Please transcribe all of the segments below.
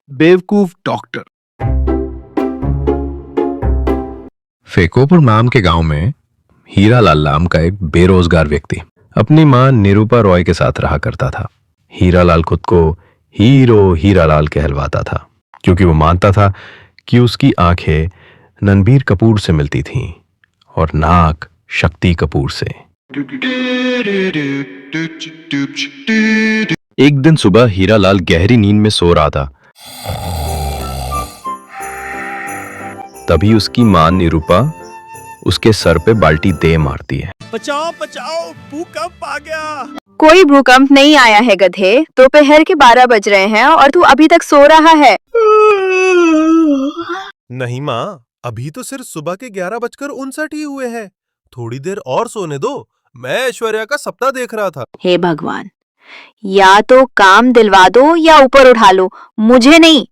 बेवकूफ डॉक्टर। फेकोपुर नाम के गांव में हीरालाल नाम का एक बेरोजगार व्यक्ति अपनी मां निरूपा रॉय के साथ रहा करता था। हीरालाल खुद को हीरो हीरालाल कहलवाता था क्योंकि वो मानता था कि उसकी आंखें रणबीर कपूर से मिलती थीं और नाक शक्ति कपूर से। एक दिन सुबह हीरालाल गहरी नींद में सो रहा था। तभी उसकी मां निरूपा उसके सर पे बाल्टी दे मारती है। बचाओ बचाओ, भूकंप आ गया। कोई भूकंप नहीं आया है गधे। दोपहर के 12 बज रहे हैं और तू अभी तक सो रहा है। नहीं माँ, अभी तो सिर्फ सुबह के 11:59 ही हुए हैं। थोड़ी देर और सोने दो। मैं ऐश्वर्या का सपना देख रहा था। हे भगवान, या तो काम दिलवा दो या ऊपर उठा लो, मुझे नहीं,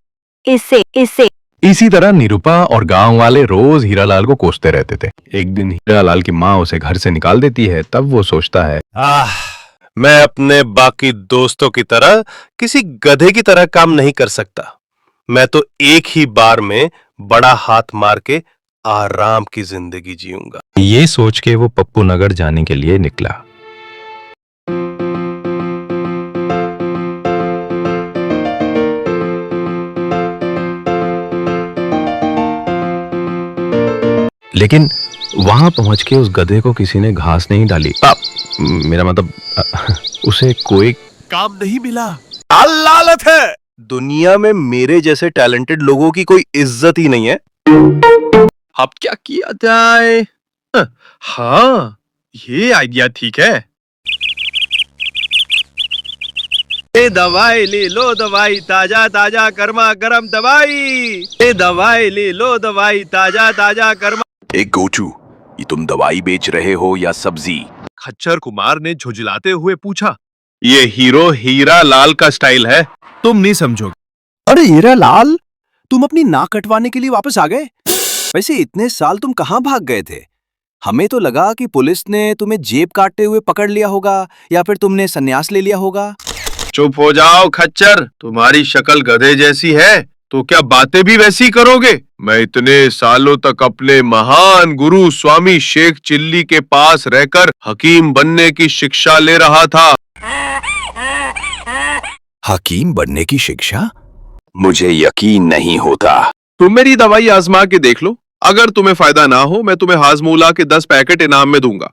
इससे। इसी तरह निरूपा और गांव वाले रोज हीरालाल को कोसते रहते थे। एक दिन हीरालाल की माँ उसे घर से निकाल देती है। तब वो सोचता है, मैं अपने बाकी दोस्तों की तरह किसी गधे की तरह काम नहीं कर सकता। मैं तो एक ही बार में बड़ा हाथ मार के आराम की जिंदगी जीऊंगा। ये सोच के वो पप्पू नगर जाने के लिए निकला। लेकिन वहां पहुंच के उस गधे को किसी ने घास नहीं डाली। मेरा मतलब उसे कोई काम नहीं मिला। लालच है। दुनिया में मेरे जैसे टैलेंटेड लोगों की कोई इज्जत ही नहीं है। अब क्या किया जाए? हाँ, ये आइडिया ठीक है। ए दवाई ले लो, दवाई ताजा ताजा गर्मा गर्म दवाई। ए दवाई ले लो, दवाई ताजा ताजा गर्मा। एक गोचू, ये तुम दवाई बेच रहे हो या सब्जी? खच्चर कुमार ने झुंझलाते हुए पूछा। ये हीरो हीरा लाल का स्टाइल है, तुम नहीं समझोगे। अरे हीरा लाल, तुम अपनी नाक कटवाने के लिए वापस आ गए? वैसे इतने साल तुम कहाँ भाग गए थे? हमें तो लगा कि पुलिस ने तुम्हें जेब काटते हुए पकड़ लिया होगा या फिर तुमने संन्यास ले लिया होगा। चुप हो जाओ खच्चर, तुम्हारी शक्ल गधे जैसी है तो क्या बातें भी वैसी करोगे? मैं इतने सालों तक अपने महान गुरु स्वामी शेख चिल्ली के पास रहकर हकीम बनने की शिक्षा ले रहा था। हकीम बनने की शिक्षा? मुझे यकीन नहीं होता। तुम मेरी दवाई आजमा के देख लो, अगर तुम्हें फायदा ना हो मैं तुम्हें हाजमूला के 10 पैकेट इनाम में दूंगा।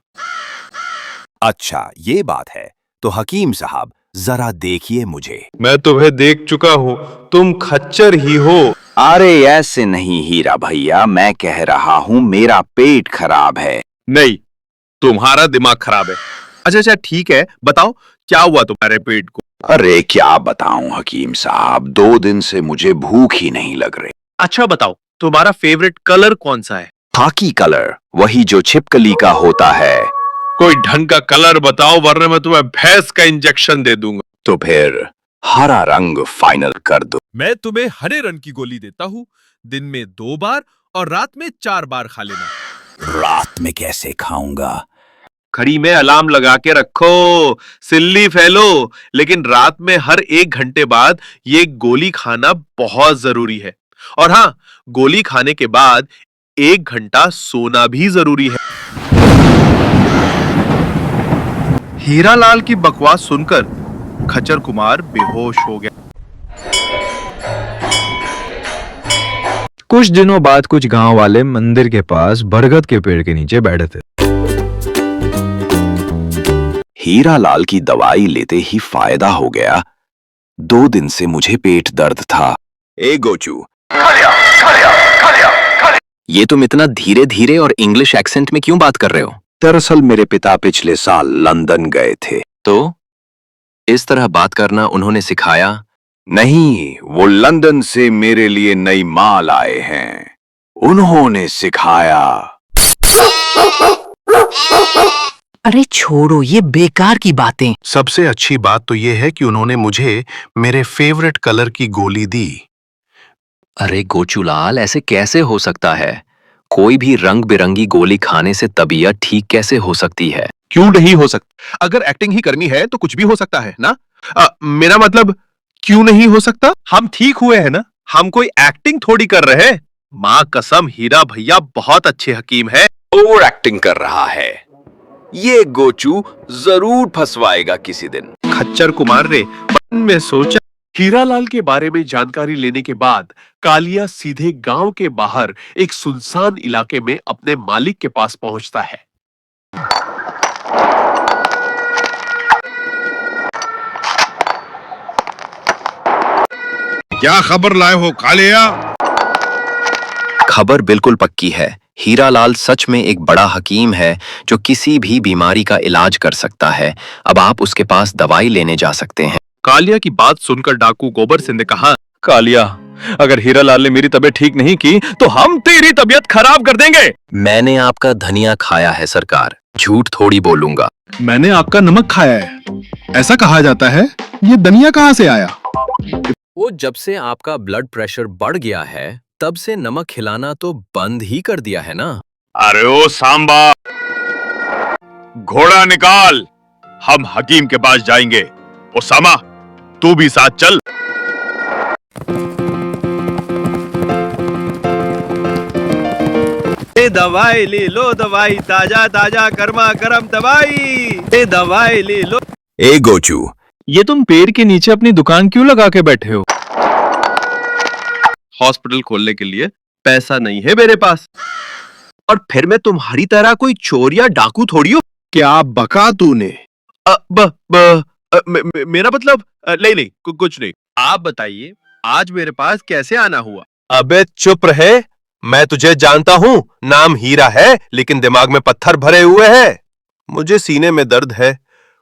अच्छा, ये बात है तो हकीम साहब जरा देखिए मुझे। मैं तुम्हें देख चुका हूँ, तुम खच्चर ही हो। अरे ऐसे नहीं हीरा भैया, मैं कह रहा हूँ मेरा पेट खराब है। नहीं, तुम्हारा दिमाग खराब है। अच्छा ठीक है, बताओ क्या हुआ तुम्हारे पेट को? अरे क्या बताऊं हकीम साहब, 2 दिन से मुझे भूख ही नहीं लग रही। अच्छा बताओ, तुम्हारा फेवरेट कलर कौन सा है? खाकी कलर, वही जो छिपकली का होता है। कोई ढंग का कलर बताओ वरना मैं तुम्हें भैंस का इंजेक्शन दे दूंगा। तो फिर हरा रंग फाइनल कर दो। मैं तुम्हें हरे रंग की गोली देता हूँ। दिन में 2 बार और रात में 4 बार खा लेना। रात में कैसे खाऊंगा? घड़ी में अलार्म लगा के रखो, सिल्ली फैलो, लेकिन रात में हर 1 घंटे बाद ये गोली खाना बहुत जरूरी है। और हाँ, गोली खाने के बाद 1 घंटा सोना भी जरूरी है। हीरालाल की बकवास सुनकर खच्चर कुमार बेहोश हो गया। कुछ दिनों बाद कुछ गांव वाले मंदिर के पास बरगद के पेड़ के नीचे बैठे थे। हीरालाल की दवाई लेते ही फायदा हो गया। 2 दिन से मुझे पेट दर्द था। ए गोचू, ये तुम इतना धीरे धीरे और इंग्लिश एक्सेंट में क्यों बात कर रहे हो? दरअसल मेरे पिता पिछले साल लंदन गए थे। तो इस तरह बात करना उन्होंने सिखाया? नहीं, वो लंदन से मेरे लिए नई माल आए हैं, उन्होंने सिखाया। अरे छोड़ो ये बेकार की बातें। सबसे अच्छी बात तो ये है कि उन्होंने मुझे मेरे फेवरेट कलर की गोली दी। अरे गोचूलाल, ऐसे कैसे हो सकता है? कोई भी रंग बिरंगी गोली खाने से तबीयत ठीक कैसे हो सकती है? क्यों नहीं हो सकता? अगर एक्टिंग ही करनी है तो कुछ भी हो सकता है ना? मेरा मतलब क्यों नहीं हो सकता? हम ठीक हुए हैं ना? हम कोई एक्टिंग थोड़ी कर रहे हैं। माँ कसम हीरा भैया बहुत अच्छे हकीम है। ओवर एक्टिंग कर रहा है। ये गोचू जरूर फंसवाएगा किसी दिन। खच्चर कुमार ने मन में सोचा। हीरालाल के बारे में जानकारी लेने के बाद कालिया सीधे गांव के बाहर एक सुनसान इलाके में अपने मालिक के पास पहुंचता है। क्या खबर लाए हो कालिया? खबर बिल्कुल पक्की है। हीरालाल सच में एक बड़ा हकीम है जो किसी भी बीमारी का इलाज कर सकता है। अब आप उसके पास दवाई लेने जा सकते हैं। कालिया की बात सुनकर डाकू गोबर सिंह ने कहा, कालिया, अगर हीरालाल ने मेरी तबीयत ठीक नहीं की तो हम तेरी तबीयत खराब कर देंगे। मैंने आपका धनिया खाया है सरकार, झूठ थोड़ी बोलूंगा। मैंने आपका नमक खाया है, ऐसा कहा जाता है। ये धनिया कहाँ से आया? वो जब से आपका ब्लड प्रेशर बढ़ गया है तब से नमक खिलाना तो बंद ही कर दिया है ना। अरे ओ सांबा, घोड़ा निकाल, हम हकीम के पास जाएंगे। ओसामा, तू भी साथ चल। दवाई ले लो, दवाई ताजा ताजा गर्मा गर्म दवाई। दवाई ले लो। ए गोचू, ये तुम पेड़ के नीचे अपनी दुकान क्यों लगा के बैठे हो? हॉस्पिटल खोलने के लिए पैसा नहीं है मेरे पास। और फिर मैं तुम्हारी तरह कोई चोर या डाकू थोड़ी हूँ। क्या बका तूने? मेरा मतलब नहीं नहीं कुछ नहीं। आप बताइए आज मेरे पास कैसे आना हुआ? अबे चुप रहे, मैं तुझे जानता हूँ। नाम हीरा है लेकिन दिमाग में पत्थर भरे हुए हैं। मुझे सीने में दर्द है,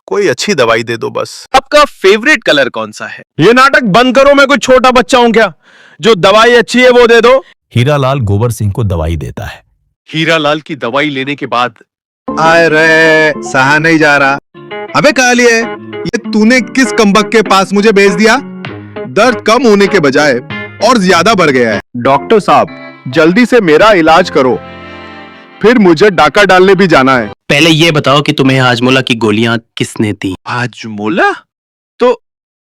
कोई अच्छी दवाई दे दो बस। आपका फेवरेट कलर कौन सा है? ये नाटक बंद करो, मैं कोई छोटा बच्चा हूं क्या? जो दवाई अच्छी है वो दे दो। हीरालाल गोबर सिंह को दवाई देता है। हीरालाल की दवाई लेने के बाद आए रे, सहा नहीं जा रहा। अबे कालिए, ये तूने किस कमबख्त के पास मुझे भेज दिया? दर्द कम होने के बजाय और ज्यादा बढ़ गया है। डॉक्टर साहब, जल्दी से मेरा इलाज करो, फिर मुझे डाका डालने भी जाना है। पहले ये बताओ कि तुम्हें हाजमोला की गोलियां किसने दी? हाजमोला? तो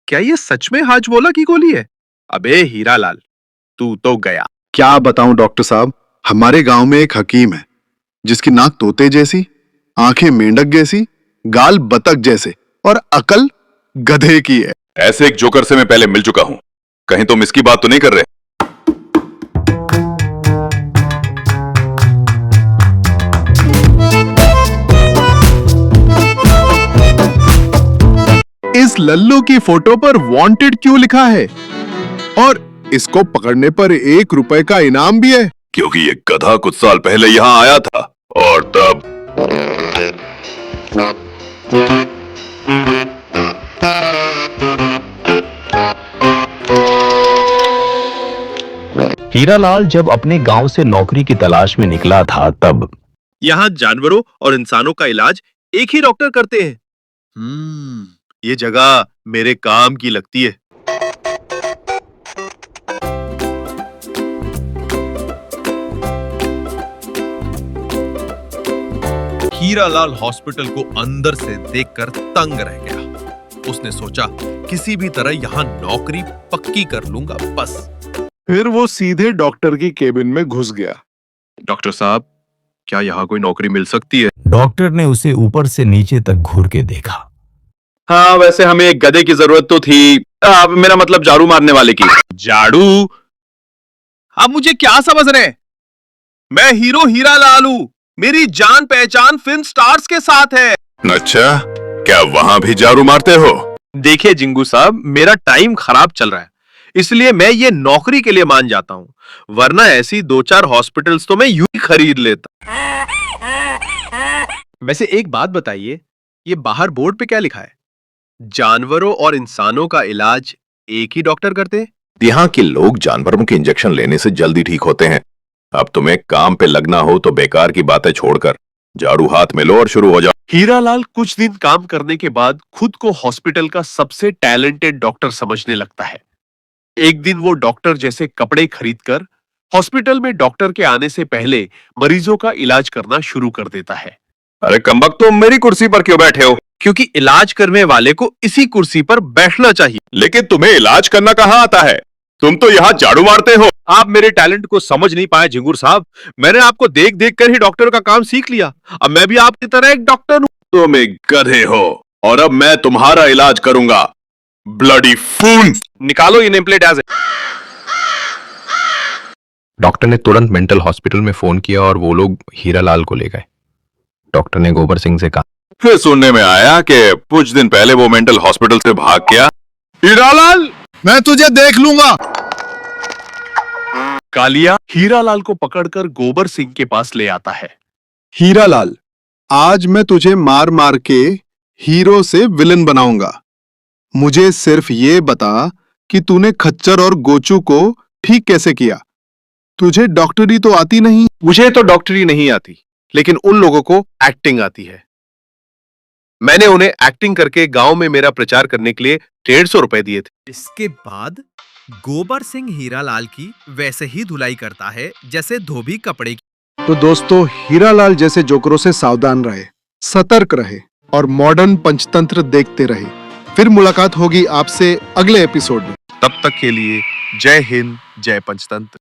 क्या ये सच में हाजमोला की गोली है? अबे हीरालाल, तू तो गया। क्या बताऊं डॉक्टर साहब, हमारे गांव में एक हकीम है जिसकी नाक तोते जैसी, आंखें मेंढक जैसी, गाल बतख जैसे और अकल गधे की है। ऐसे एक जोकर से मैं पहले मिल चुका हूं, कहीं तुम इसकी बात तो नहीं कर रहे? इस लल्लू की फोटो पर वांटेड क्यों लिखा है? और इसको पकड़ने पर 1 रुपए का इनाम भी है। क्योंकि ये गधा कुछ साल पहले यहां आया था और तब हीरालाल जब अपने गांव से नौकरी की तलाश में निकला था तब यहाँ जानवरों और इंसानों का इलाज एक ही डॉक्टर करते हैं। ये जगह मेरे काम की लगती है। हीरालाल हॉस्पिटल को अंदर से देखकर तंग रह गया। उसने सोचा किसी भी तरह यहाँ नौकरी पक्की कर लूंगा बस। फिर वो सीधे डॉक्टर की केबिन में घुस गया। डॉक्टर साहब, क्या यहाँ कोई नौकरी मिल सकती है? डॉक्टर ने उसे ऊपर से नीचे तक घूर के देखा। हाँ, वैसे हमें एक गधे की जरूरत तो थी। मेरा मतलब झाड़ू मारने वाले की। झाड़ू? आप मुझे क्या समझ रहे हैं? मैं हीरो हीरालाल हूँ। मेरी जान पहचान फिल्म स्टार्स के साथ है। अच्छा, क्या वहां भी झाड़ू मारते हो? देखिए जिंगू साहब, मेरा टाइम खराब चल रहा है, इसलिए मैं ये नौकरी के लिए मान जाता हूँ, वरना ऐसी 2-4 हॉस्पिटल्स तो मैं यूं ही खरीद लेता। वैसे एक बात बताइए, ये बाहर बोर्ड पे क्या लिखा है? जानवरों और इंसानों का इलाज एक ही डॉक्टर करते हैं? यहाँ के लोग जानवरों के इंजेक्शन लेने से जल्दी ठीक होते हैं। अब तुम्हें काम पे लगना हो तो बेकार की बातें छोड़कर झाड़ू हाथ में लो और शुरू हो जाओ। हीरालाल कुछ दिन काम करने के बाद खुद को हॉस्पिटल का सबसे टैलेंटेड डॉक्टर समझने लगता है। एक दिन वो डॉक्टर जैसे कपड़े खरीदकर हॉस्पिटल में डॉक्टर के आने से पहले मरीजों का इलाज करना शुरू कर देता है। अरे कमबख्त, तुम मेरी कुर्सी पर क्यों बैठे हो? क्योंकि इलाज करने वाले को इसी कुर्सी पर बैठना चाहिए। लेकिन तुम्हें इलाज करना कहाँ आता है? तुम तो यहाँ झाड़ू मारते हो। आप मेरे टैलेंट को समझ नहीं पाए झिंगुर साहब। मैंने आपको देख देख कर ही डॉक्टर का काम सीख लिया। अब मैं भी आपकी तरह एक डॉक्टर हूँ। तुम एक गधे हो और अब मैं तुम्हारा इलाज करूंगा। Bloody fool. निकालो ये नेम प्लेट। डॉक्टर ने तुरंत मेंटल हॉस्पिटल में फोन किया और वो लोग हीरालाल को ले गए। डॉक्टर ने गोबर सिंह से कहा, फिर सुनने में आया कि कुछ दिन पहले वो मेंटल हॉस्पिटल से भाग गया। हीरालाल, मैं तुझे देख लूंगा। कालिया हीरालाल को पकड़कर गोबर सिंह के पास ले आता है। हीरालाल, आज मैं तुझे मार मार के हीरो से विलन बनाऊंगा। मुझे सिर्फ ये बता कि तूने खच्चर और गोचू को ठीक कैसे किया। तुझे डॉक्टरी तो आती नहीं। मुझे तो डॉक्टरी नहीं आती, लेकिन उन लोगों को एक्टिंग आती है। मैंने उन्हें एक्टिंग करके गांव में मेरा प्रचार करने के लिए 150 रुपए दिए थे। इसके बाद गोबर सिंह हीरालाल की वैसे ही धुलाई करता है जैसे धोबी कपड़े की। तो दोस्तों, हीरालाल जैसे जोकरों से सावधान रहे, सतर्क रहे और मॉडर्न पंचतंत्र देखते रहे। फिर मुलाकात होगी आपसे अगले एपिसोड में। तब तक के लिए जय हिंद, जय पंचतंत्र।